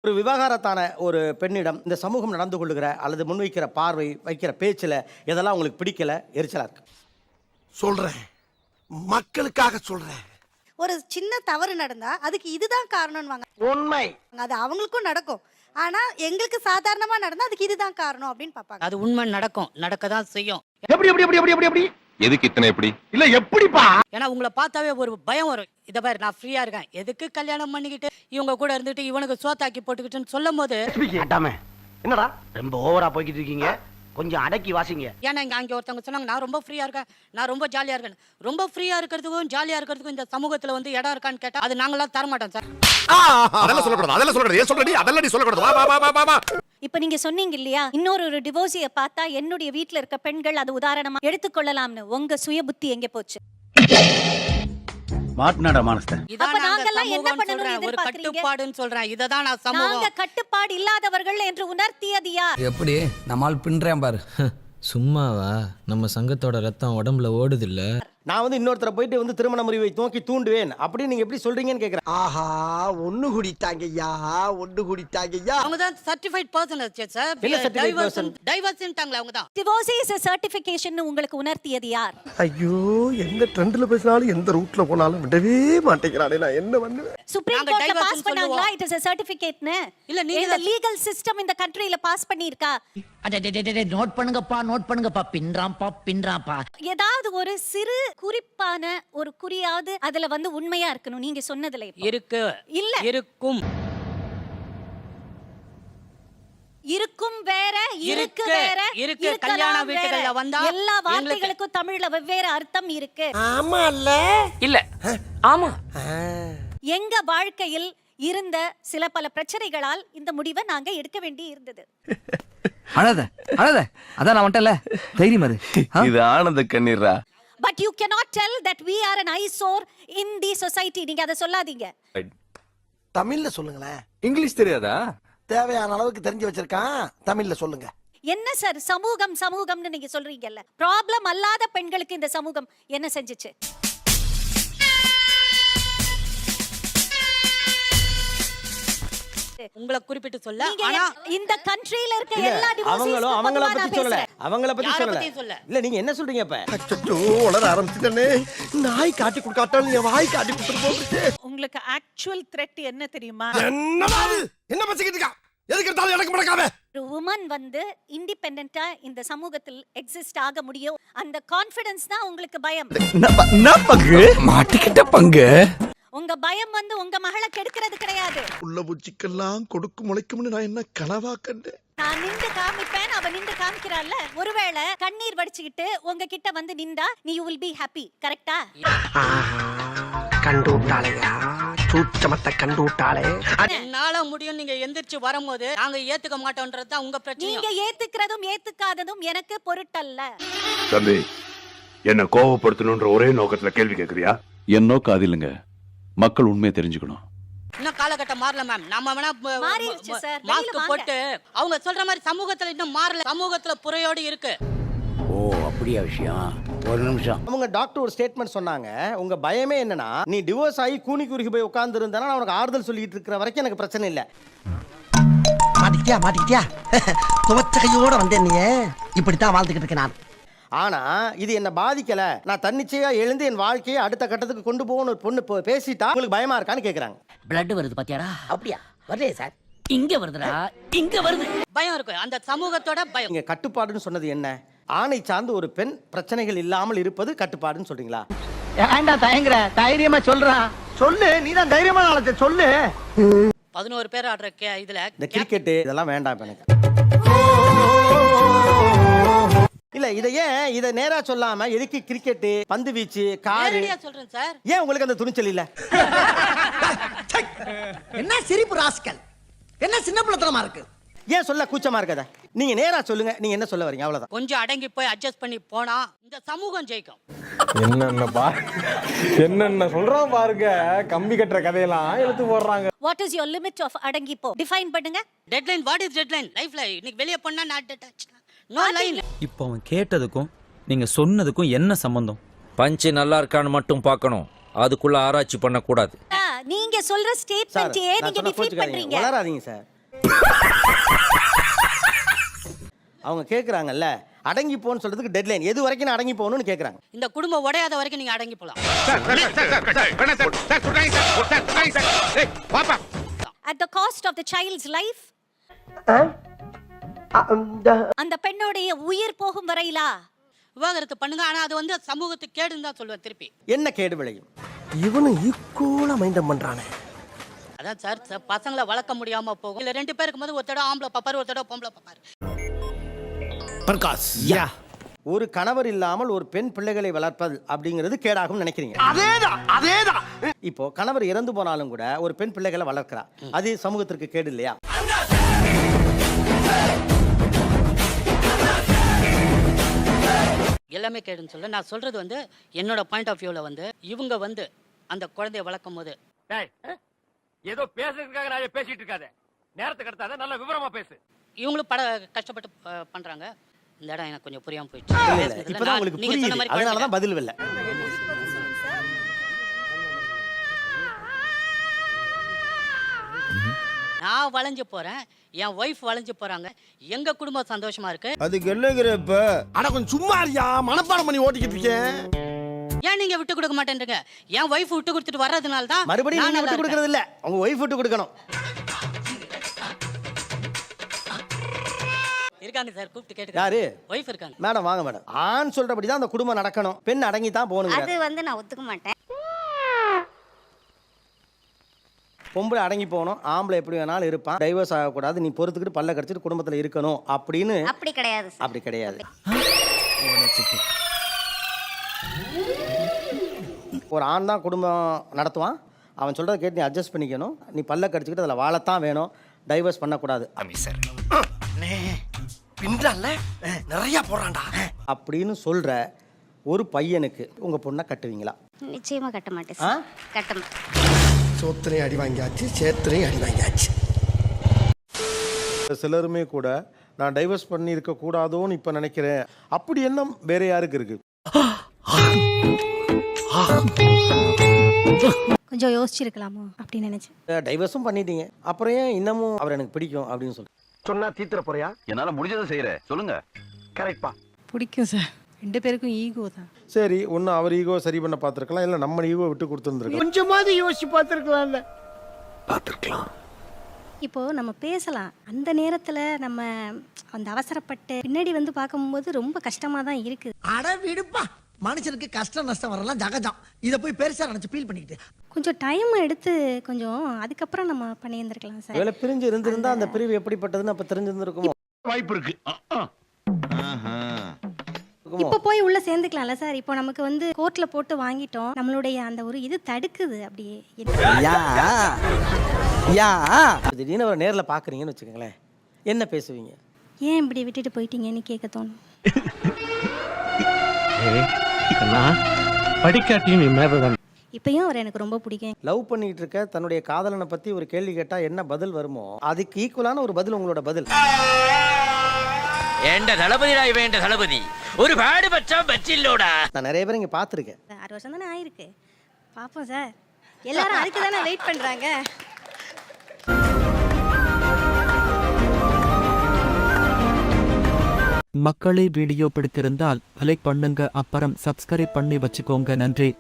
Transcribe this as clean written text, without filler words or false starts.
ஒரு விவாகரத்தான ஒரு பெண்ணிடம் இந்த சமூகம் நடந்து கொள்ளுகிற அல்லது முன்வைக்கிற பார்வை, வைக்கிற பேச்சில் எதெல்லாம் உங்களுக்கு பிடிக்கல, எரிச்சலா இருக்கு? சொல்றேன், மக்களுக்காக சொல்றேன். ஒரு சின்ன தவறு நடந்தா அதுக்கு இதுதான் காரணம்வாங்க. உண்மை. அது அவங்களுக்கும் நடக்கும். ஆனா எங்களுக்கு சாதாரணமா நடந்தா அதுக்கு இதுதான் காரணம் அப்படின்னு பாப்பாங்க. அது உண்மை நடக்கும், நடக்கதான் செய்யும். எப்படி எப்படி எப்படி எப்படி எப்படி எதுக்கு இத்தனை எப்படி இல்ல எப்படிப்பா? ஏன்னா உங்களை பார்த்தாவே ஒரு பயம் வரும். இத பாரு, நான் ஃப்ரீயா இருக்கேன், எதுக்கு கல்யாணம் பண்ணிக்கிட்டு இவங்க கூட இருந்துட்டு இவனுக்கு சோத்தாக்கி போட்டுக்கிட்டுன்னு சொல்லும் போது என்னடா ரொம்ப ஓவரா போய்கிட்டு இருக்கீங்க, கொஞ்சம் அடக்கி வாசிங்க. ஏன்னா அங்க ஒருத்தவங்க சொன்னாங்க நான் ரொம்ப ஃப்ரீயா இருக்கேன், நான் ரொம்ப ஜாலியா இருக்கேன். ரொம்ப ஃப்ரீயா இருக்கிறதுக்கும் ஜாலியா இருக்கிறதுக்கும் இந்த சமூகத்துல வந்து இடம் இருக்கான்னு கேட்டா அது நாங்களாம் தரமாட்டோம் சார். அதெல்லாம் சொல்லக்கூடாது, அதெல்லாம் சொல்லக்கூடாது. ஏன் சொல்றடி? அதெல்லாம் நீ சொல்லக்கூடாது. வா வா வா வா. இப்ப நீங்க சொன்னீங்க இல்லையா, இன்னொரு டிவோர்ஸிய பார்த்தா என்னுடைய வீட்ல இருக்க பெண்கள் அது உதாரணமா எடுத்துக்கொள்ளலாம்னு. உங்க சுய புத்தி எங்க போச்சு? மாட்னாடா மானஸ்தே. அப்ப நாங்கெல்லாம் என்ன பண்ணணும் ஒரு எதிர்பார்க்கறீங்க? கட்டுப்பாடுன்னு சொல்றேன். இததான் நான் நாங்க சமூகம். கட்டுப்பாடு இல்லாதவர்கள் என்று உணர்த்தியது யார்? எப்படி நம்மால் பின்றேன் பாரு. சும்மாவா? நம்ம சங்கத்தோட ரத்தம் உடம்புல ஓடுது இல்ல. நான் வந்து இன்னொருத்தரை போயிட்டு வந்து திருமண முறிவை நோக்கி தூண்டுவேன் அப்படின்னு நீங்க எப்படி சொல்றீங்கன்னு கேக்குறேன். ஆஹா, ஒண்ணு குடித்தாங்கய்யா, ஒண்ணு குடித்தாங்கய்யா. அவங்க தான் சர்டிஃபைட் பர்சன் சார். என்ன certified person? டைவர்ஸ்ன்ட்டாங்களே அவங்க தான். டிவோர்ஸ் இஸ் a certification உங்களுக்கு உணர்த்தியது யார்? ஐயோ, எந்த ட்ரெண்ட்ல பேசினாலும் எந்த ரூட்ல போனாலும் விடவே மாட்டேங்கிறானே, நான் என்ன பண்ணுவேன்? சுப்ரீம் நாங்க கோர்ட்ல divorce பாஸ் பண்ணாங்களா? சொல்லுவோம். இட் இஸ் a certificate னு. இல்ல, நீங்க இந்த லீகல் சிஸ்டம் இந்த கண்ட்ரில பாஸ் பண்ணிருக்கா? நோட் பண்ணுங்கப்பா, நோட் பண்ணுங்கப்பா, பின்றாம்பா. ஏதாவது ஒரு சிறு குறிப்பான ஒரு குறியாவது அதுல வந்து உண்மையா இருக்கணும் நீங்க சொன்னதுல. இப்போ இருக்கு இல்ல, இருக்கும் இருக்கும் வேற, இருக்கு வேற, இருக்கு. இருக்கலாம் கல்யாண வேற. வீட்டுகள்ல வந்தா எல்லா வார்த்தைகளுக்கும் தமிழ்ல வெவ்வேறு அர்த்தம் இருக்கு. ஆமா இல்ல? இல்ல, ஆமா. எங்க வாழ்க்கையில் இருந்த சில பல பிரச்சனைகளால் இந்த முடிவை நாங்க எடுக்க வேண்டி இருந்தது. அழாத அழாத, அதான் நான் வந்துட்டல, தைரியம் இரு. இது ஆனந்த கண்ணீரா? But you cannot tell that we are an eyesore in the society. நீங்க அதை சொல்லாதீங்க. தமிழ்ல சொல்லுங்களேன். இங்கிலீஷ் தெரியாதா? தேவையான அளவுக்கு தெரிஞ்சு வச்சிருக்கான், தமிழ்ல சொல்லுங்க. என்ன சார் சமூகம் சமூகம்னு நீங்க சொல்றீங்கல்ல, ப்ராப்ளம் அல்லாத பெண்களுக்கு இந்த சமூகம் என்ன செஞ்சுச்சு? உங்களை குறிப்பிட்டு சொல்ல. நீங்க ஆனா இந்த கண்ட்ரில இருக்க இல்ல, எல்லா அவங்கள பத்தி சொல்லல, அவங்கள பத்தி யாரை சொல்லல. பத்தியும் சொல்ல. இல்ல, நீங்க என்ன சொல்றீங்க இப்ப? அச்சோ, உளற ஆரம்பிச்சிட்டனே. நாய் காட்டி கொடுக்காட்டாலும் என் வாய் காட்டி கொடுத்துட்டு போகுது. உங்களுக்கு ஆக்சுவல் த்ரெட் என்ன தெரியுமா? என்னடா இது? என்ன பேசிக்கிட்டு இருக்கா? எதுக்கு எடுத்தாலும் எனக்கு மடக்காம. ஒரு உமன் வந்து இண்டிபெண்டன்ட்டா இந்த சமூகத்தில் எக்ஸிஸ்ட் ஆக முடியும். அந்த கான்ஃபிடன்ஸ் தான் உங்களுக்கு பயம். என்ன பங்கு மாட்டிக்கிட்ட பங்கு? உங்க பயம் வந்து உங்க மகளை கெடுக்கிறது கிடையாது. உள்ள பூச்சிக்கெல்லாம் கொடுக்கும் முளைக்கும்னு நான் என்ன கனவா கண்டேன்? நான் நின்று காமிப்பேன், அவ நின்று காமிக்கிறாள்ல. ஒருவேளை கண்ணீர் வடிச்சுக்கிட்டு உங்ககிட்ட வந்து நின்றா நீ you will be happy. கரெக்ட்டா? கண்டு விட்டாளையா, சூச்சமத்தை கண்டு விட்டாளே. என்னால முடியும் நீங்க எந்திரிச்சு வரும்போது நாங்க ஏத்துக்க மாட்டோம்ன்றது தான் உங்க பிரச்சனை. நீங்க ஏத்துக்கிறதும் ஏத்துக்காததும் எனக்கு பொருட்டல்ல. தம்பி, என்ன கோவப்படுத்தணும்ன்ற ஒரே நோக்கத்துல கேள்வி கேக்குறியா? என் நோக்கம் அது இல்லைங்க, மக்கள் உண்மையை தெரிஞ்சுக்கணும். இன்னும் காலகட்டம் மாறல மேம். நம்ம வேணா மாறிடுச்சு சார். வெளியில மாஸ்க் வாங்க. போட்டு அவங்க சொல்ற மாதிரி சமூகத்துல இன்னும் மாறல. சமூகத்துல புறையோடு இருக்கு. ஓ, அப்படியா விஷயம்? ஒரு நிமிஷம். அவங்க டாக்டர் ஒரு ஸ்டேட்மெண்ட் சொன்னாங்க, உங்க பயமே என்னன்னா நீ டிவோர்ஸ் ஆகி கூனி குறுகி போய் உட்கார்ந்து இருந்தானா நான் உனக்கு ஆறுதல் சொல்லிட்டு இருக்கிற வரைக்கும் எனக்கு பிரச்சனை இல்ல. மாட்டிக்கிட்டியா துவச்ச கையோட வந்தேன். நீ இப்படித்தான் வாழ்ந்துகிட்டு இருக்க. நான் ஆனா இது என்ன பாதிக்கல, நான் தன்னிச்சையா எழுந்து என் வாழ்க்கையை அடுத்த கட்டத்துக்கு கொண்டு போகணும் ஒரு பொண்ணு பேசிட்டா உங்களுக்கு பயமா இருக்கான்னு கேக்குறாங்க. பிளட் வருது பாத்தியாடா? அப்படியா? வரலையே சார். இங்க வருதுடா, இங்க வருது. பயம் இருக்கு, அந்த சமூகத்தோட பயம். நீங்க கட்டுப்பாடுன்னு சொன்னது என்ன? ஆணை சார்ந்து ஒரு பெண் பிரச்சனைகள் இல்லாமல் இருப்பது கட்டுப்பாடுன்னு சொல்றீங்களா? ஏன்டா தயங்குற? தைரியமா சொல்றா. சொல்லு, நீதான் தைரியமா நாளை சொல்லு. 11 பேர் ஆடுற இதுல இந்த கிரிக்கெட் இதெல்லாம் வேண்டாம் இப்ப எனக்கு. இல்ல, இதை நேரா சொல்லாம எதுக்கு கிரிக்கெட், பந்து வீச்சு, காரு? நேரடியா சொல்றேன் சார். ஏன் உங்களுக்கு அந்த துணிச்சல் இல்ல? என்ன சிரிப்பு ராஸ்கல், என்ன சின்ன பிள்ளைத்தனமா இருக்கு? ஏன் சொல்ல கூச்சமா இருக்கத? நீங்க நேரா சொல்லுங்க, நீங்க என்ன சொல்ல வரீங்க? அவ்வளவுதான். கொஞ்சம் அடங்கி போய் அட்ஜஸ்ட் பண்ணி போனா இந்த சமூகம் ஜெயிக்கும். என்னென்ன சொல்றான் பாருங்க, கம்பி கட்டுற கதையெல்லாம் எடுத்து போடுறாங்க. What is your limit of அடங்கி போ? டிஃபைன் பண்ணுங்க. Deadline, what is deadline? லைஃப்ல இன்னைக்கு வெளிய போனா நாட் டச். No line. இப்போ அவன் கேட்டதுக்கும் நீங்க சொன்னதுக்கும் என்ன சம்பந்தம்? பஞ்சு நல்லா இருக்கான்னு மட்டும் பார்க்கணும், அதுக்குள்ள ஆராய்ச்சி பண்ண கூடாது. நீங்க சொல்ற ஸ்டேட்மெண்ட் நீங்க டிஃபைன் பண்றீங்க. வளராதீங்க சார். அவங்க கேட்குறாங்கல்ல அடங்கி போன்னு சொல்றதுக்கு டெட்லைன் எது வரைக்கும் நான் அடங்கி போகணும்னு கேட்குறாங்க. இந்த குடும்பம் உடையாத வரைக்கும் நீங்க அடங்கி போலாம். at the cost of the child's life அந்த பெண்ணுடைய உயிர் போகும் வரையிலா விவாகரத்து பண்ணுங்க. ஆனா அது வந்து சமூகத்துக்கு கேடுன்னு தான் சொல்லுவேன் திருப்பி. என்ன கேடு விளையும்? இவனும் ஈக்குவலா மைண்டம் பண்றானே. அதான் சார் பசங்களை வளர்க்க முடியாம போகும். இல்ல 2 பேருக்கு போது ஒரு தடவை ஆம்பளை பாப்பாரு, ஒரு தடவை பொம்பளை பாப்பாரு. பிரகாஷ் யா ஒரு கணவர் இல்லாமல் ஒரு பெண் பிள்ளைகளை வளர்ப்பது அப்படிங்கிறது கேடாகும் நினைக்கிறீங்க? அதேதான் இப்போ கணவர் இறந்து போனாலும் கூட ஒரு பெண் பிள்ளைகளை வளர்க்கிறா, அது சமூகத்திற்கு கேடு இல்லையா? எல்லாமே கேடுன்னு சொல்ல நான் சொல்றது வந்து என்னோட பாயிண்ட் ஆஃப் வியூல வந்து இவங்க வந்து அந்த குழந்தைய வளர்க்கும் போது ஏதோ பேசுறதுக்காக நான் பேசிட்டு இருக்காத, நேரத்தை கடத்தாத, நல்ல விவரமா பேசு. இவங்களும் கஷ்டப்பட்டு பண்றாங்க. இந்த இடம் எனக்கு கொஞ்சம் புரியாம போயிடுச்சு. இப்பதான் உங்களுக்கு புரியுது, அதனாலதான் பதில் இல்லை. நான் வளைஞ்சு போறேன், என் ஒய்ஃப் வளைஞ்சு போறாங்க, எங்க குடும்பம் சந்தோஷமா இருக்கு. அதுக்கு என்னங்கிறப்ப அட கொஞ்சம் சும்மா இருயா, மனப்பாடம் பண்ணி ஓட்டிக்கிட்டு இருக்கேன். ஏன் நீங்க விட்டு கொடுக்க மாட்டேன்றீங்க? என் ஒய்ஃப் விட்டு கொடுத்துட்டு வர்றதுனால தான் மறுபடியும் நீங்க விட்டு கொடுக்கறது இல்ல, உங்க ஒய்ஃப் விட்டு கொடுக்கணும். இருக்காங்க சார், கூப்பிட்டு கேட்டு. யாரு? ஒய்ஃப் இருக்காங்க. மேடம் வாங்க மேடம். ஆண் சொல்றபடி தான் அந்த குடும்பம் நடக்கணும், பெண் அடங்கி தான் போகணுங்க. அது வந்து நான் ஒத்துக்க மாட்டேன். பொம்பளை அடங்கி போகணும், ஆம்பளை எப்படி வேணாலும் இருப்பான், டைவர்ஸ் ஆகக்கூடாது, நீ பொறுத்துக்கிட்டு பல்ல கடிச்சிட்டு குடும்பத்தில் இருக்கணும் அப்படின்னு. அப்படி கிடையாது. அப்படி கிடையாது. ஒரு ஆண் தான் குடும்பம் நடத்துவான், அவன் சொல்றதை கேட்டு நீ அட்ஜஸ்ட் பண்ணிக்கணும், நீ பல்ல கடிச்சிக்கிட்டு அதில் வாழத்தான் வேணும், டைவர்ஸ் பண்ணக்கூடாது நிறைய போறான்டா அப்படின்னு சொல்ற ஒரு பையனுக்கு உங்க பொண்ணை கட்டுவீங்களா? நிச்சயமா கட்ட மாட்டேன். கட்ட மாட்டேன். சோத்திரையும் அடி வாங்கியாச்சு, சேத்திரையும் அடி வாங்கியாச்சு. சிலருமே கூட நான் டைவர்ஸ் பண்ணி இருக்க கூடாதோன்னு இப்ப நினைக்கிறேன், அப்படி எண்ணம் வேற யாருக்கு இருக்கு? கொஞ்சம் யோசிச்சிருக்கலாமோ அப்படின்னு நினைச்சேன். டைவர்ஸும் பண்ணிட்டீங்க, அப்புறம் ஏன் இன்னமும் அவர் எனக்கு பிடிக்கும் அப்படின்னு சொல்லி சொன்னா தீத்துற போறியா? என்னால முடிஞ்சதை செய்யறேன், சொல்லுங்க. கரெக்ட்பா. பிடிக்கும் சார். 2 பேருக்கும் ஈகோ தான். சரி, ஒன்னு அவர் ஈகோ சரி பண்ண பார்த்திருக்கலாம், இல்ல நம்ம ஈகோ விட்டு கொடுத்துருந்துருக்கலாம். கொஞ்சமாவது யோசிச்சு பார்த்திருக்கலாம்ல. பார்த்திருக்கலாம். இப்போ நம்ம பேசலாம், அந்த நேரத்துல நம்ம அந்த அவசரப்பட்டு பின்னாடி வந்து பார்க்கும்போது ரொம்ப கஷ்டமா தான் இருக்கு. அட விடுப்பா, மனுஷனுக்கு கஷ்டம் நஷ்டம் வரலாம் ஜகஜம். இதை போய் பெருசா நினைச்சு ஃபீல் பண்ணிக்கிட்டு கொஞ்சம் டைம் எடுத்து கொஞ்சம் அதுக்கப்புறம் நம்ம பண்ணியிருந்திருக்கலாம் சார். வேலை பிரிஞ்சு இருந்திருந்தா அந்த பிரிவு எப்படிப்பட்டதுன்னு அப்ப தெரிஞ்சிருந்திருக்குமோ? வாய்ப்பு இருக்கு. இப்போ போய் உள்ள சேர்ந்துக்கலாம்ல சார். இப்போ நமக்கு வந்து கோர்ட்ல போட்டு வாங்கிட்டோம், நம்மளுடைய அந்த ஒரு இது தடுக்குது அப்படியே. திடீர்னு அவரை நேர்ல பாக்குறீங்கன்னு வச்சுக்கோங்களேன், என்ன பேசுவீங்க? ஏன் இப்படி விட்டுட்டு போயிட்டீங்கன்னு கேட்க தோணும். படிக்காட்டியும் நீ மேதான். இப்பயும் அவர் எனக்கு ரொம்ப பிடிக்கும். லவ் பண்ணிட்டு இருக்க தன்னுடைய காதலனை பத்தி ஒரு கேள்வி கேட்டா என்ன பதில் வருமோ அதுக்கு ஈக்குவலான ஒரு பதில் உங்களோட பதில். ஏண்ட தளபதிடா இவன் தளபதி, ஒரு பாடு பச்சா பச்சில்லோடா. நான் நிறைய பேர் இங்க பாத்துருக்கேன். 6 வருஷம் தானே ஆயிருக்கு, பாப்போம் சார். எல்லாரும் அதுக்கு தானே வெயிட் பண்றாங்க. மக்களை வீடியோ பிடித்திருந்தால் லைக் பண்ணுங்க, அப்புறம் சப்ஸ்கிரைப் பண்ணி வச்சுக்கோங்க. நன்றி.